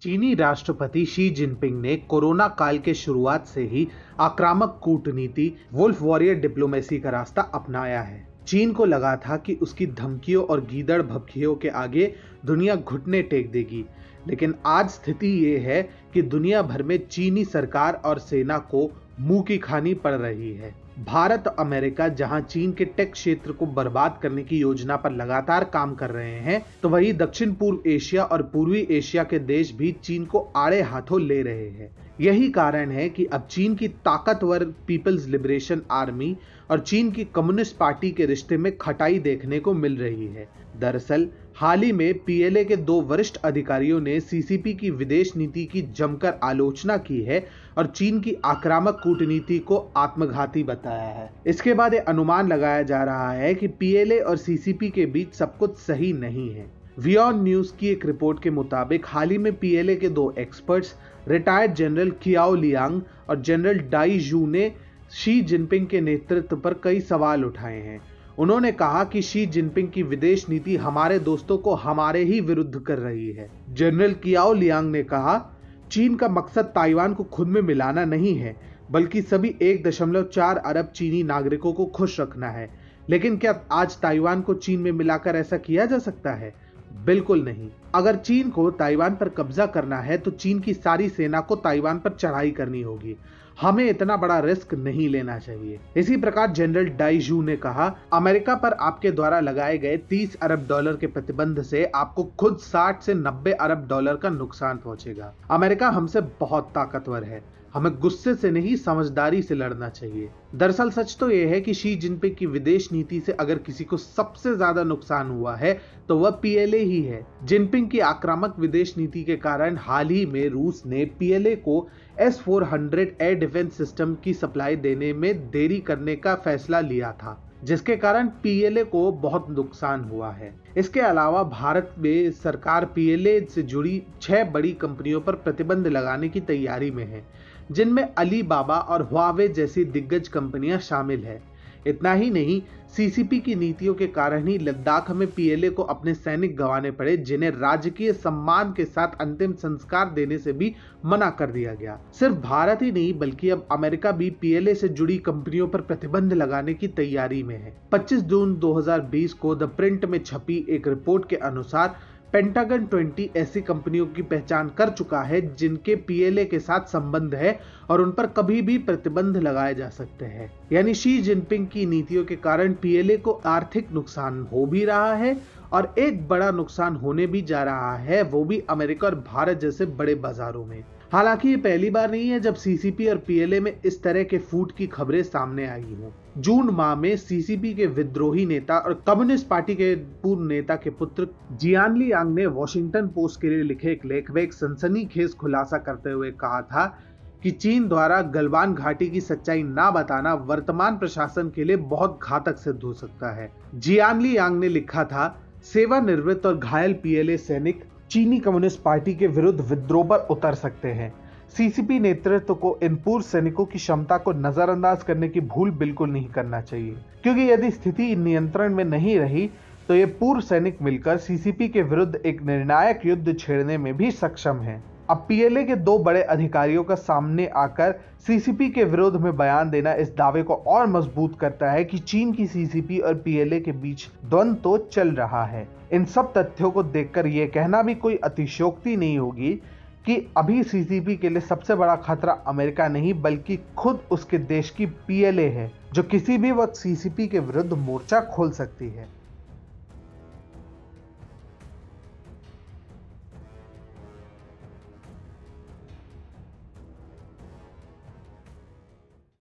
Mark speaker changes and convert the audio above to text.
Speaker 1: चीनी राष्ट्रपति Xi Jinping ने कोरोना काल के शुरुआत से ही आक्रामक कूटनीति वुल्फ वॉरियर डिप्लोमेसी का रास्ता अपनाया है। चीन को लगा था कि उसकी धमकियों और गीदड़ भभकियों के आगे दुनिया घुटने टेक देगी, लेकिन आज स्थिति ये है कि दुनिया भर में चीनी सरकार और सेना को मुंह की खानी पड़ रही है। भारत और अमेरिका जहां चीन के टेक क्षेत्र को बर्बाद करने की योजना पर लगातार काम कर रहे हैं, तो वहीं दक्षिण पूर्व एशिया और पूर्वी एशिया के देश भी चीन को आड़े हाथों ले रहे हैं। यही कारण है कि अब चीन की ताकतवर पीपल्स लिबरेशन आर्मी और चीन की कम्युनिस्ट पार्टी के रिश्ते में खटाई देखने को मिल रही है। दरअसल हाल ही में पीएलए के 2 वरिष्ठ अधिकारियों ने सीसीपी की विदेश नीति की जमकर आलोचना की है और चीन की आक्रामक कूटनीति को आत्मघाती बताया है। इसके बाद यह अनुमान लगाया जा रहा है कि पीएलए और सीसीपी के बीच सब कुछ सही नहीं है। वियॉन न्यूज की एक रिपोर्ट के मुताबिक हाल ही में पीएलए के 2 एक्सपर्ट्स रिटायर्ड जनरल कियाओ लियांग और जनरल डाई जू ने शी जिनपिंग के नेतृत्व पर कई सवाल उठाए हैं। उन्होंने कहा कि शी जिनपिंग की विदेश नीति हमारे दोस्तों को हमारे ही विरुद्ध कर रही है। जनरल कियाओ लियांग ने कहा, चीन का मकसद ताइवान को खुद में मिलाना नहीं है, बल्कि सभी 1.4 अरब चीनी नागरिकों को खुश रखना है। लेकिन क्या आज ताइवान को चीन में मिलाकर ऐसा किया जा सकता है? बिल्कुल नहीं। अगर चीन को ताइवान पर कब्जा करना है तो चीन की सारी सेना को ताइवान पर चढ़ाई करनी होगी। हमें इतना बड़ा रिस्क नहीं लेना चाहिए। इसी प्रकार जनरल डाई जू ने कहा, अमेरिका पर आपके द्वारा लगाए गए 30 अरब डॉलर के प्रतिबंध से आपको खुद 60 से 90 अरब डॉलर का नुकसान पहुंचेगा। अमेरिका हमसे बहुत ताकतवर है, हमें गुस्से से नहीं समझदारी से लड़ना चाहिए। दरअसल सच तो यह है कि शी जिनपिंग की विदेश नीति से अगर किसी को सबसे ज्यादा नुकसान हुआ है तो वह पीएलए ही है। जिनपिंग की आक्रामक विदेश नीति के कारण हाल ही में रूस ने पीएलए को S-400 एयर डिफेंस सिस्टम की सप्लाई देने में देरी करने का फैसला लिया था, जिसके कारण पीएलए को बहुत नुकसान हुआ है। इसके अलावा भारत में सरकार पीएलए से जुड़ी 6 बड़ी कंपनियों पर प्रतिबंध लगाने की तैयारी में है, जिनमें अलीबाबा और हुआवे जैसी दिग्गज कंपनियां शामिल है। इतना ही नहीं, सीसीपी की नीतियों के कारण ही लद्दाख में पीएलए को अपने सैनिक गंवाने पड़े, जिन्हें राजकीय सम्मान के साथ अंतिम संस्कार देने से भी मना कर दिया गया। सिर्फ भारत ही नहीं बल्कि अब अमेरिका भी पीएलए से जुड़ी कंपनियों पर प्रतिबंध लगाने की तैयारी में है। 25 जून 2020 को द प्रिंट में छपी एक रिपोर्ट के अनुसार पेंटागन 20 ऐसी कंपनियों की पहचान कर चुका है जिनके पीएलए के साथ संबंध है और उन पर कभी भी प्रतिबंध लगाए जा सकते हैं। यानी शी जिनपिंग की नीतियों के कारण पीएलए को आर्थिक नुकसान हो भी रहा है और एक बड़ा नुकसान होने भी जा रहा है, वो भी अमेरिका और भारत जैसे बड़े बाजारों में। हालांकि ये पहली बार नहीं है जब सीसीपी और पीएलए में इस तरह के फूट की खबरें सामने आई हों। जून माह में सीसीपी के विद्रोही नेता और कम्युनिस्ट पार्टी के पूर्व नेता के पुत्र जियान लियांग ने वॉशिंगटन पोस्ट के लिए लिखे एक लेख में एक सनसनीखेज खुलासा करते हुए कहा था कि चीन द्वारा गलवान घाटी की सच्चाई ना बताना वर्तमान प्रशासन के लिए बहुत घातक सिद्ध हो सकता है। जियान लियांग ने लिखा था, सेवानिवृत्त और घायल पीएलए सैनिक चीनी कम्युनिस्ट पार्टी के विरुद्ध विद्रोह पर उतर सकते हैं। सीसीपी नेतृत्व को इन पूर्व सैनिकों की क्षमता को नजरअंदाज करने की भूल बिल्कुल नहीं करना चाहिए, क्योंकि यदि स्थिति नियंत्रण में नहीं रही तो ये पूर्व सैनिक मिलकर सीसीपी के विरुद्ध एक निर्णायक युद्ध छेड़ने में भी सक्षम हैं। अब पीएलए के 2 बड़े अधिकारियों का सामने आकर सीसीपी के विरोध में बयान देना इस दावे को और मजबूत करता है कि चीन की सीसीपी और पीएलए के बीच द्वंद्व तो चल रहा है। इन सब तथ्यों को देखकर यह कहना भी कोई अतिशयोक्ति नहीं होगी कि अभी सीसीपी के लिए सबसे बड़ा खतरा अमेरिका नहीं बल्कि खुद उसके देश की पीएलए है, जो किसी भी वक्त सीसीपी के विरुद्ध मोर्चा खोल सकती है।